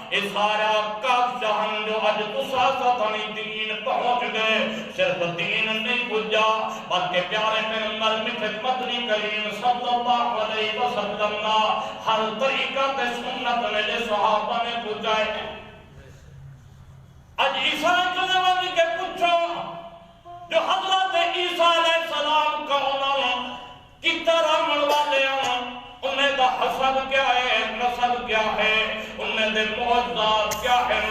اے سارا کاف جہن جو اج تسا ستانی دین پہنچ گئے صرف دین نہیں پجا بلکہ پیارے پیغمبر مٹھت مدنی کریم صلی اللہ علیہ وسلم نا ہر طریقہ تے سنت میرے صحابہ نے پجائے۔ اج عیسیٰ جنوانی کے پچھو جو حضرت عیسیٰ علیہ السلام کا انہوں کی طرح مڑوالے ہیں انہیں دا حسد کیا ہے، نسل کیا ہے، انہیں دے معجزات کیا ہے،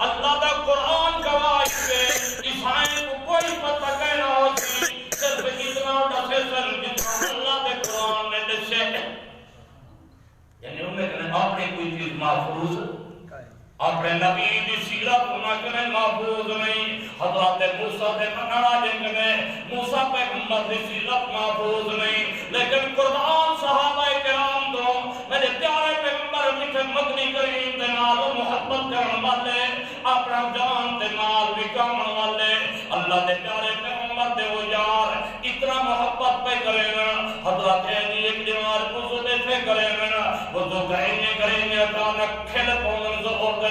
اللہ دا قرآن گواہی ہے عیسائیں کو کوئی پتہ کہنا ہوتی صرف اتنا ڈسے سن جتنا اللہ دے قرآن میں دسے یعنی انہیں کہنے آپ نے کوئی چیز محفوظ اپنے نبی دی سیرت نہ کریں محفوظ نہیں حضرت موسیٰ دے منڑا جنگنے موسیٰ پیغمبر دی سیرت محفوظ نہیں لیکن قرآن صحابہ کرام تو میرے پیارے پیغمبر مٹھے مدنی کریم دے نال محبت کرن والے اپنا جان دے نال بھی کامن والے اللہ دے پیارے پیغمبر دے وہ یار اتنا محبت پہ کریں حضرت علی ایک دیوار وضو بیٹھے کریں وضو کریں اچانک کھل پونن ظہور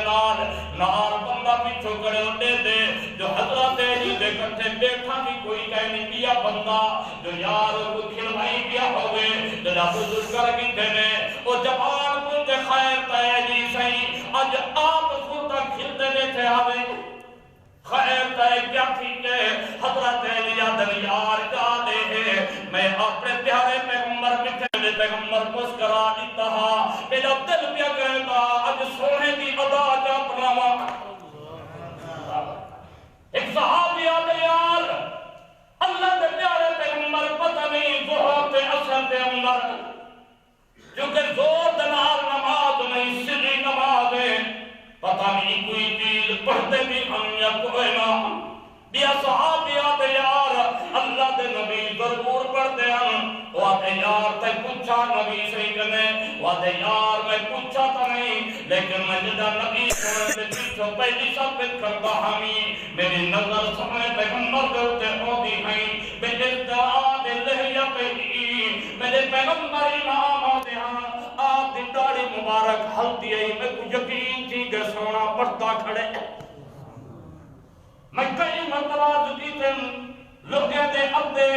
نال بندہ پیچھو کرے اٹھے دے جو حضرت علی دے کٹھے بیٹھا بھی کوئی کہنی کیا بندہ جو یار کو کھلوائی کیا ہوئے جو بزرگ کر بھی دینے وہ جوان کو تے خیر تیلی سہی آج آپ خودتا کھل دینے تھے ہوئے خیر تے کیا تھی کہ حضرت علی آدم یار کا لے ہے میں اپنے پیارے پیغمبر مٹھے پیغمبر مسکرا دیتا میرا دل پیا کہتا اج سونے دی ادا جا پڑھاوا ایک صحابی آدھے یار اللہ دے پیارے پیغمبر پتہ نہیں ظہر تے اثر دے اندر کیونکہ زور دنال نماز نہیں سری نماز ہے پتہ نہیں کوئی چیز پڑھتے بھی ہم یا کوئی نہ بیا صحابی آدھے یار اللہ دے نبی وعدے یار تے پوچھا نبی سے کنے وعدے یار میں پوچھا تا نہیں لیکن میں جدا نبی سونے دے پیچھو پہلی سب کرتا ہمیں میری نظر سونے پیغمبر دے اتے ہوتی ہیں بے ارتعاد لہیہ پہ میرے پیغمبر امام ہوتے ہیں آپ دی داڑھی مبارک ہلتی ہے میں کو یقین تھی کہ سونا پڑھتا کھڑے میں کئی مرتبہ جدیدن لوگے دے ابے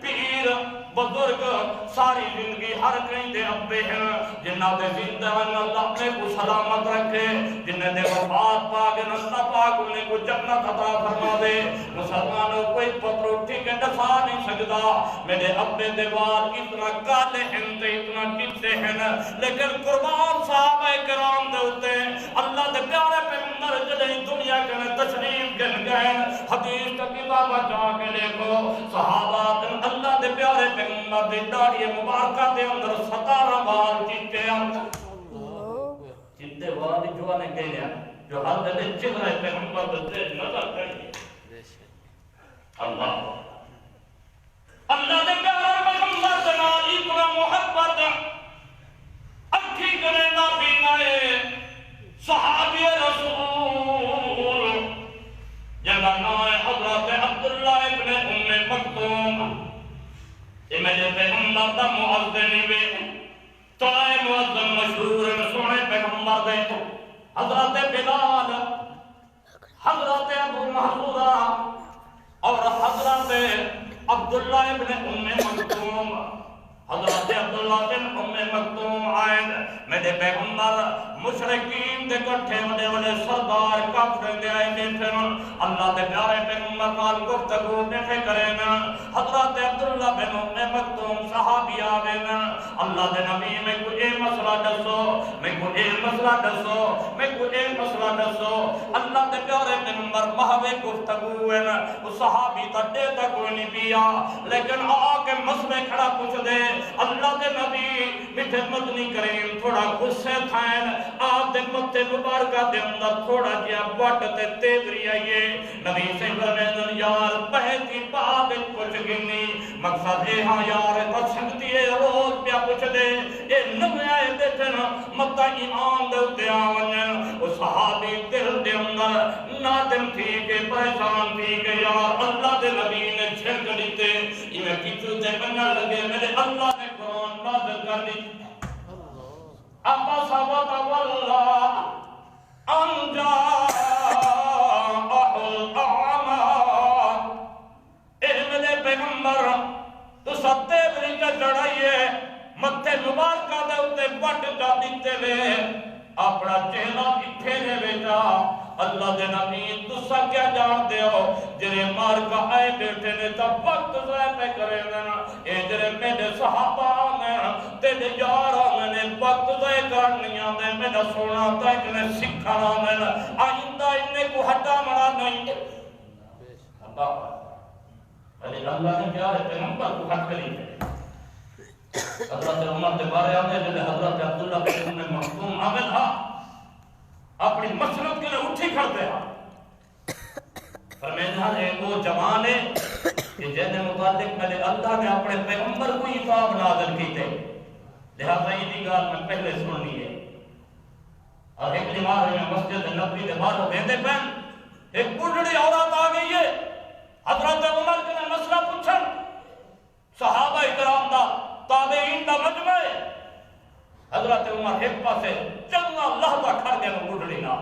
پیر بزرگ ساری زندگی ہر کہیں دے ابے ہیں جنہ دے زندہ ہیں اللہ اپنے کو سلامت رکھے جنہ دے وفات پاک اللہ پاک انہیں کو جنت عطا فرما دے مسلمانوں کوئی پتر اٹھی کے دفع نہیں سکتا میرے ابے دے وال اتنا کالے ہیں تے اتنا کتے ہیں لیکن قربان صحابہ کرام دے ہوتے اللہ دے پیارے پیغمبر جنہیں دنیا کے تشریف گن گئے حدیث کا کتاب جا کے دیکھو صحابہ اللہ دے پیارے پیغمبر دے داڑھی مبارکہ دے اندر 17 بار چیتے چیتے وال جو نے کہہ لیا جو حد دے چہرے پیغمبر دے نظر کریے اللہ اللہ دے پیارے پیغمبر دے نال اتنا محبت اکھی کرے نہ بینائے صحابی رسول جنہا نام حضرت عبداللہ ابن مکتوم یہ میرے پیغمبر دا معذنی بے تو آئے معذن مشہور سونے پیغمبر دے حضرت بلال حضرت ابو محمودہ اور حضرت عبداللہ ابن مکتوم حضرت عبداللہ بن مکتوم آئین میرے پیغمبر مشرکین دے کٹھے وڈے وڈے سردار کافر دے آئے بیٹھے اللہ دے پیارے پیغمبر نال گفتگو بیٹھے کریں حضرت عبداللہ بن مکتوم صحابی آویں اللہ دے نبی میں کو اے مسئلہ دسو میں کو اے مسئلہ دسو میں کو اے مسئلہ دسو اللہ دے پیارے پیغمبر محوے گفتگو ہوئے وہ صحابی تا دیتا کوئی نہیں پیا لیکن آکے مسئلے کھڑا پوچھ دے اللہ دے نبی میٹھے مدنی کریم تھوڑا غصے تھائن آپ دے متے مبارکہ دے اندر تھوڑا جیا بٹ تے تیز رہی آئیے نبی سے فرمیدن یار پہتی بات کچھ گنی مقصد اے ہاں یار تسکتی ہے روز پیا پوچھ دے اے نمے آئے دیتے نا مطا ایمان دے اتے آونن اس صحابی دل دے اندر نادم تھی کہ پریشان تھی کہ یار اللہ دے نبی نے چھڑک دیتے یہ میں کچھو تے بننا لگے میرے اللہ نے قرآن نازل کر دی ابا صبت واللہ انجا الاعمى اے میرے پیغمبر تو ستے بریجہ چڑھائیے متے مبارکہ دے اتے بٹ جا دیتے لے اپنا چہرہ اتھے بیٹا اللہ دے نبی تسا کیا جان دے ہو جرے مار کا آئے بیٹھے نے تب وقت ضائع پہ کرے دینا اے جرے میرے صحابہ میں تیرے یارہ میں نے وقت ضائع کرنی آنے میں نے سونا تا ایک نے سکھانا میں نے آئندہ انہیں کو ہٹا مرا نہیں اللہ نے کیا رہتے ہیں پر کو ہٹ کری ہے حضرت عمر دے بارے آنے جلے حضرت عبداللہ بن مکتوم آگے تھا اپنی مسلط کے لئے اٹھی کرتے ہیں فرمیدہ ایک وہ جوان ہے کہ جہنے متعلق میں نے اللہ نے اپنے پیغمبر کو عطاب نازل کی تھے لہذا یہ دیگار میں پہلے سننی ہے اور ایک نماز میں مسجد نبی دے بارو بیندے پہن ایک بڑھڑی عورت آ گئی ہے حضرت عمر کے نے مسئلہ پوچھن صحابہ اکرام دا تابعین دا مجمع حضرت عمر ایک پاسے چنگا لحظہ کھڑ گئے وہ بڑھڑی نا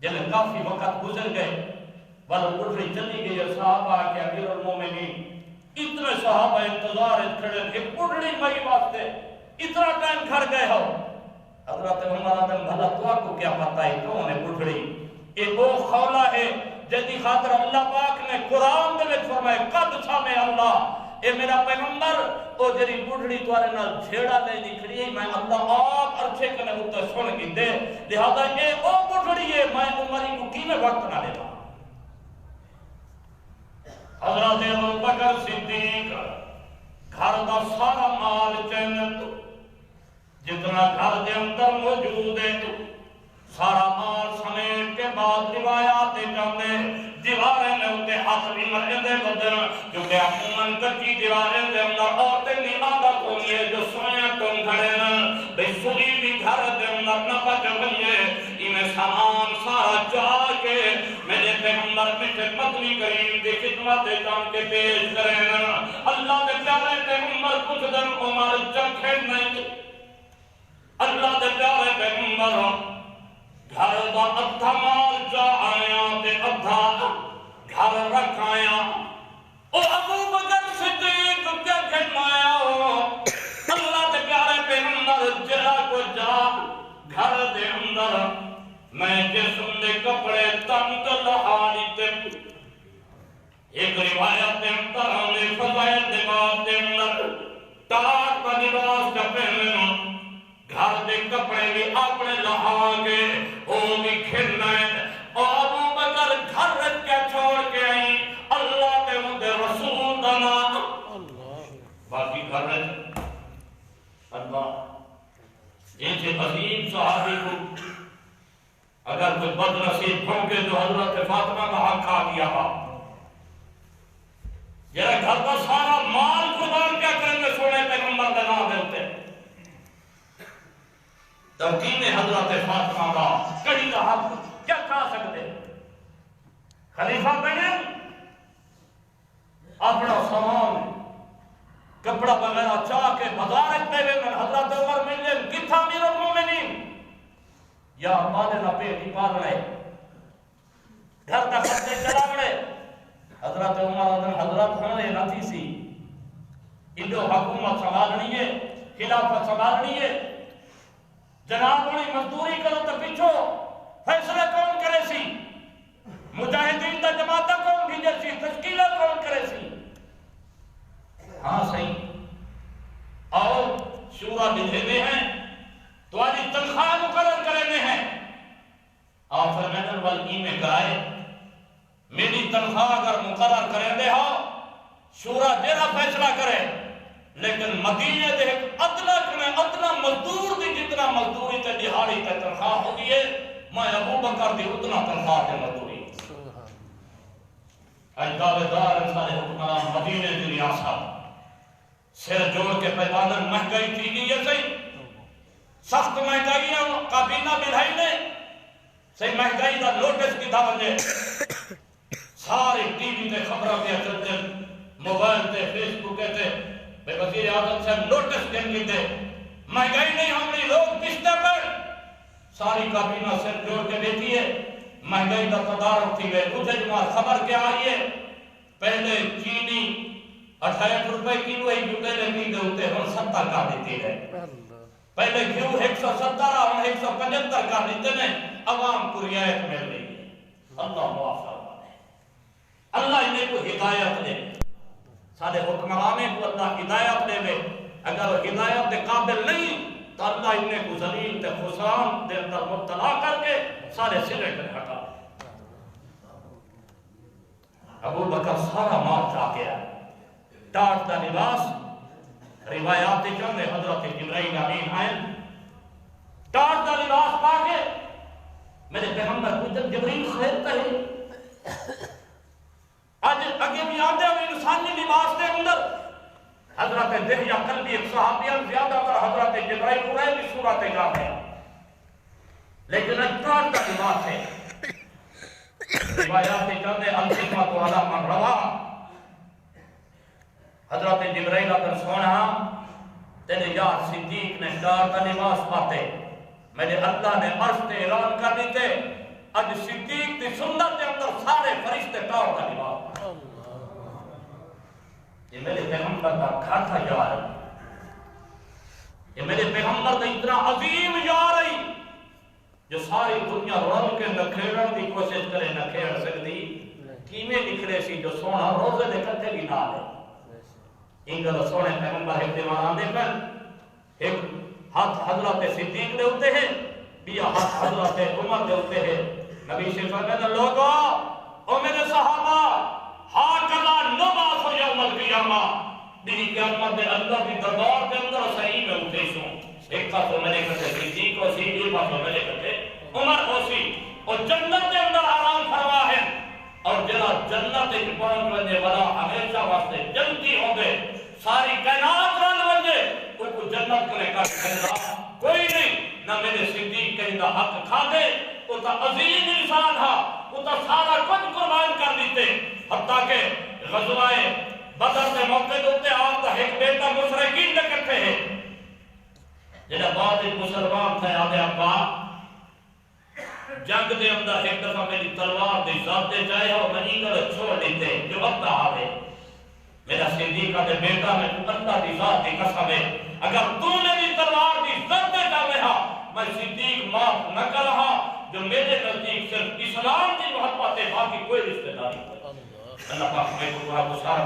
جنہیں کافی وقت گزر گئے والا بڑھڑی چلی گئی ہے صحابہ کے امیر المومنین اتنے صحابہ انتظار کھڑے ایک بڑھڑی مئی واسطے اتنا ٹائم کھڑ گئے ہو حضرت عمر آدم بھلا تو آپ کو کیا پتا ہے کون ہے بڑھڑی ایک وہ خولا ہے جدی خاطر اللہ پاک نے قرآن دے فرمائے قد سامے اللہ اے میرا پیغمبر او جری بڑھڑی توارے نال جھیڑا لے نکھڑی ہے میں اللہ آپ ارچے کنے ہوتا سن گی دے لہذا اے او بڑھڑی ہے میں عمری کو کی میں وقت نہ لیتا حضرت ابو بکر صدیق گھر دا سارا مال چینت جتنا گھر دے اندر موجود ہے سارا مال سمیٹ کے بعد روایات جانے دیوارے میں ہوتے ہاتھ بھی مرے دے بدن کیونکہ کیونکہ عموماً کچی دیواریں دے اندر عورتیں نہیں عادت ہوں گے جو سویا تم کھڑے نا بھئی سوئی بھی گھر دے اندر نہ بچ گئے انہیں سامان سارا چاہ کے میرے پیغمبر میٹھے مدنی کریم دی خدمت جان کے پیش کریں نا اللہ دے پیارے پیغمبر کچھ دن عمر چکھے نہیں اللہ دے پیارے پیغمبر گھر دا ادھا مال جا آیا تے ادھا گھر رکھ آیا او ابو بکر صدیق کیا کھڑمایا ہو اللہ دے پیارے پیغمبر جرا کو جا گھر دے اندر میں جسم دے کپڑے تنگ لحالی تے ایک روایت دے اندر ہمیں فضائل دے بات دے اندر ٹاٹ کا لباس کا پہننا گھر دے کپڑے بھی اپنے لہا کے وہ بھی کھرنا ہے اور ابو بکر گھر رکھ کے چھوڑ کے آئی اللہ کے مدے رسول دنا باقی گھر رکھ اللہ جیسے عظیم صحابی کو اگر کوئی بد نصیب بھونکے جو حضرت فاطمہ کا حق کھا دیا ہا یہ گھر کا سارا مال قربان کیا کریں گے سونے پیغمبر کا نام دیتے توقین حضرت فاطمہ کا کڑی کا حق کیا کھا سکتے خلیفہ بنے اپنا سامان کپڑا وغیرہ چاہ کے بازار رکھتے ہوئے میں حضرت عمر ملے کتھا امیر المومنین یا مالے نہ پیٹی پال رہے گھر کا خرچے چلا بڑے حضرت عمر حضرت ہونے نہ تھی سی انہو حکومت سنبھالنی ہے خلافت سنبھالنی ہے جناب انہی مزدوری کرو تو پیچھو فیصلہ کون کرے سی مجاہدین تا جماعتہ کون بھیجے سی تشکیلہ کون کرے سی ہاں صحیح اور شورا بھیجے ہیں تو آجی تنخواہ مقرر کرنے ہیں آپ فرمینر والکی میں کہائے میری تنخواہ اگر مقرر کریں دے ہو شورا دیرا فیصلہ کرے لیکن مدینہ دے اتنا مزدور دی جتنا مزدوری تے دہاڑی تے تنخواہ ہوگی ہے میں ابو بکر دی اتنا تنخواہ تے مزدوری اجداد دار انسان حکمران مدینہ دی ریاست سر جوڑ کے پیوانن مہنگائی تھی گئی ہے صحیح سخت مہنگائی ہے کابینہ بلھائی نے صحیح مہنگائی دا نوٹس کی تھا بنجے سارے ٹی وی تے خبرہ پہ چلتے موبائل تے فیس بک تے بے وزیر اعظم سے نوٹس دیں گی تے مہنگائی نہیں ہماری لوگ پشتے پر ساری کابینہ سر جوڑ کے بیٹھی ہے مہنگائی کا تدارک تھی گئے مجھے جماعت خبر کیا آئی ہے پہلے چینی 28 روپے کلو ہی جھوٹے لگی دے ہوتے ہم 70 کا دیتی ہے پہلے گھیو 170 ہم 175 کا دیتے ہیں عوام کو رعایت مل رہی ہے اللہ معاف فرمائے اللہ انہیں کو ہدایت دے سارے حکمرانے کو اللہ ہدایت دے میں اگر ہدایت دے قابل نہیں تو اللہ انہیں کو ذلیل تے خسران دے اندر مبتلا کر کے سارے سرے پر ہٹا ابو بکر سارا مال چاہ گیا ٹاٹ دا لباس روایات چندے حضرت جبرائیل امین آئے ٹاٹ دا لباس پا کے میرے پیغمبر کو جب جبرائیل خیرتا ہے آج اگے بھی آدھے ہوئے انسانی لباس دے اندر حضرت دہیہ قلبی ایک صحابیان زیادہ تر حضرت جبرائیل قرآن کی صورت جا ہے لیکن اجتار کا لباس ہے روایات چندے الحکمت و علا من روا حضرت جبرائیل اگر سونا تیرے یار صدیق نے اجتار کا لباس پاتے میرے اللہ نے عرض تے اعلان کر دیتے اج صدیق تی سنت کے اندر سارے فرشتے ٹار کا لباس یہ میرے پیغمبر کا گھر تھا یار یہ میرے پیغمبر کا اتنا عظیم یار ہے جو ساری دنیا رول کے نکھیڑن دی کوشش کرے نہ کھیڑ سکتی کیویں نکھڑے سی جو سونا روزے دے کتے بھی نہ لے انگل سونے پیغمبر ایک دیوان آندے پر ایک ہاتھ حضرت صدیق دے ہوتے ہیں بیا ہاتھ حضرت عمر دے ہوتے ہیں نبی سے فرمایا لوگو او میرے صحابہ ہاکلا نبعث یوم القیامہ بھی قیامت دے اللہ کی دربار کے اندر صحیح میں اٹھے سوں ایک کا تو میرے کہتے صدیق کو سی ایک کا تو میرے کہتے عمر کو سی اور جنت کے اندر آرام فرما ہے اور جنا جنت پہنچ وجے والا ہمیشہ واسطے جنتی ہوندے ساری کائنات رن وجے کو جنت کرے کا کھڑا کوئی نہیں نہ میرے صدیق کہیں دا حق کھا دے وہ تا عظیم انسان تھا وہ تا سارا کچھ قربان کر دیتے حتیٰ کہ غزوہ بدر کے موقع دوتے آپ تا ایک بیٹا مشرکین دے کٹھے ہیں جنہا بعد ایک مسلمان تھے آدھے ابا جنگ دے اندر ایک دفعہ میری تلوار دے ذات دے جائے ہو میں ایگل چھوڑ دیتے جو وقت آوے میرا صدیقہ دے بیٹا میں اللہ دی ذات دی قسم ہے اگر تو میری تلوار دی ذات دے جاوے ہاں میں صدیق معاف نہ کر رہا جو میرے نزدیک صرف اسلام کی محبت ہے باقی کوئی رشتہ داری اللہ پاک میں کو سارا